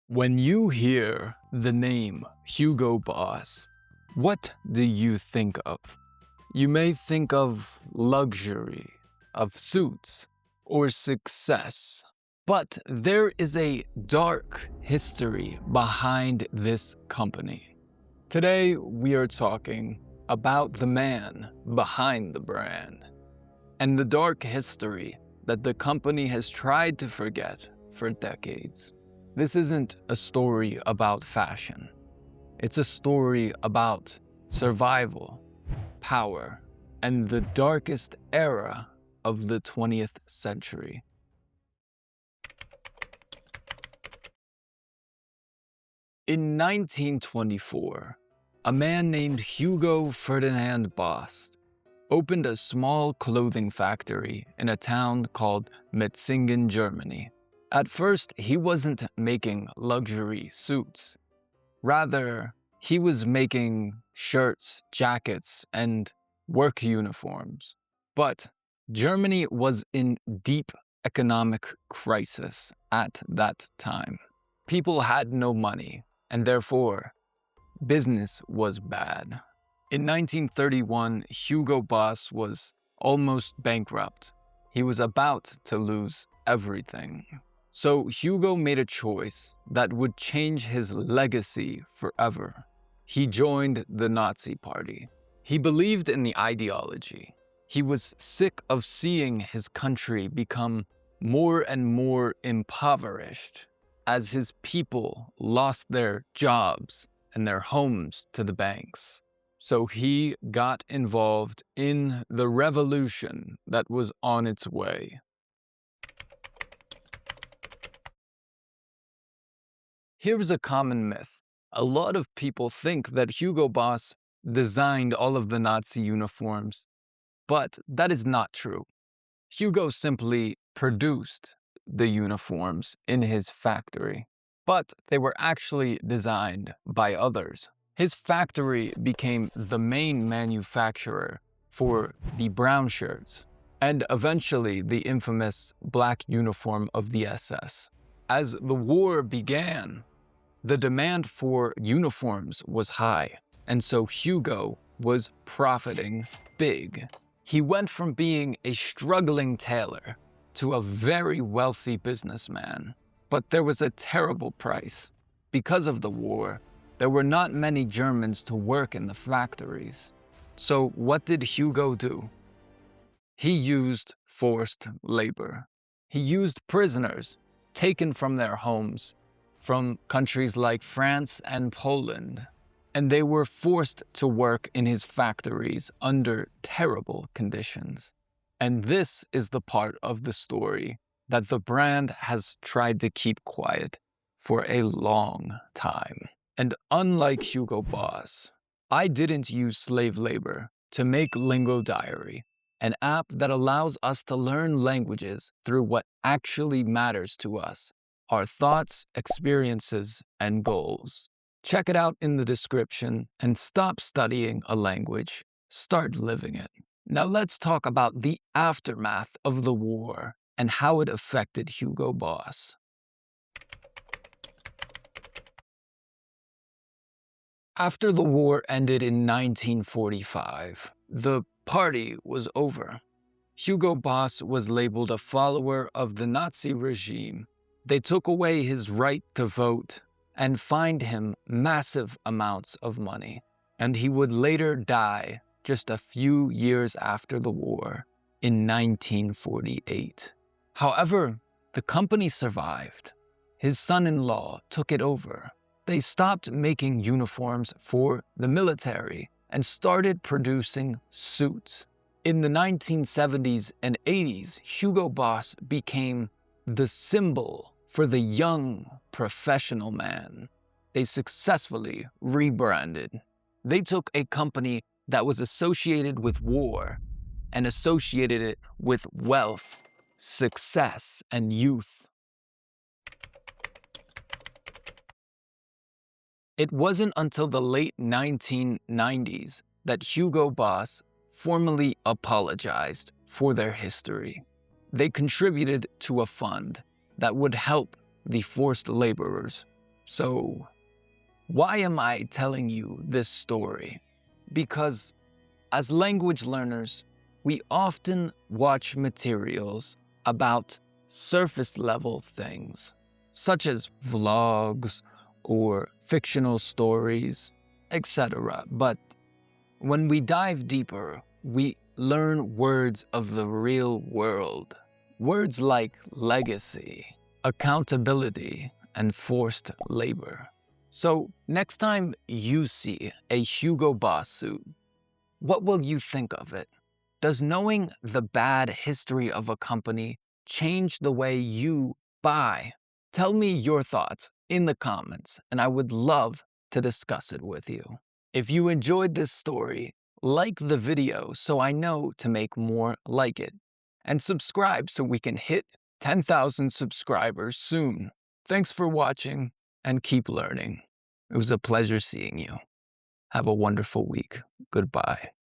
When you hear the name Hugo Boss, what do you think of? You may think of luxury, of suits, or success. But there is a dark history behind this company. Today, we are talking about the man behind the brand and the dark history that the company has tried to forget for decades. This isn't a story about fashion. It's a story about survival, power, and the darkest era of the 20th century. In 1924, a man named Hugo Ferdinand Boss opened a small clothing factory in a town called Metzingen, Germany. At first, he wasn't making luxury suits. Rather, he was making shirts, jackets, and work uniforms. But Germany was in deep economic crisis at that time. People had no money, and therefore, business was bad. In 1931, Hugo Boss was almost bankrupt. He was about to lose everything. So Hugo made a choice that would change his legacy forever. He joined the Nazi Party. He believed in the ideology. He was sick of seeing his country become more and more impoverished as his people lost their jobs and their homes to the banks. So he got involved in the revolution that was on its way. Here's a common myth. A lot of people think that Hugo Boss designed all of the Nazi uniforms, but that is not true. Hugo simply produced the uniforms in his factory, but they were actually designed by others. His factory became the main manufacturer for the brown shirts and eventually the infamous black uniform of the SS. As the war began, the demand for uniforms was high, and so Hugo was profiting big. He went from being a struggling tailor to a very wealthy businessman. But there was a terrible price. Because of the war, there were not many Germans to work in the factories. So what did Hugo do? He used forced labor. He used prisoners taken from their homes from countries like France and Poland, and they were forced to work in his factories under terrible conditions. And this is the part of the story that the brand has tried to keep quiet for a long time. And unlike Hugo Boss, I didn't use slave labor to make Lingo Diary, an app that allows us to learn languages through what actually matters to us, our thoughts, experiences, and goals. Check it out in the description and stop studying a language. Start living it. Now let's talk about the aftermath of the war and how it affected Hugo Boss. After the war ended in 1945, the party was over. Hugo Boss was labeled a follower of the Nazi regime. They took away his right to vote and fined him massive amounts of money, and he would later die just a few years after the war in 1948. However, the company survived. His son-in-law took it over. They stopped making uniforms for the military and started producing suits. In the 1970s and 80s, Hugo Boss became the symbol for the young professional man. They successfully rebranded. They took a company that was associated with war and associated it with wealth, success, and youth. It wasn't until the late 1990s that Hugo Boss formally apologized for their history. They contributed to a fund that would help the forced laborers So, why am I telling you this story? Because as language learners, we often watch materials about surface level things, such as vlogs or fictional stories, etc. But when we dive deeper, we learn words of the real world. Words like legacy, accountability, and forced labor. So next time you see a Hugo Boss suit, what will you think of it? Does knowing the bad history of a company change the way you buy? Tell me your thoughts in the comments, and I would love to discuss it with you. If you enjoyed this story, like the video so I know to make more like it, and subscribe so we can hit 10,000 subscribers soon. Thanks for watching, and keep learning. It was a pleasure seeing you. Have a wonderful week. Goodbye.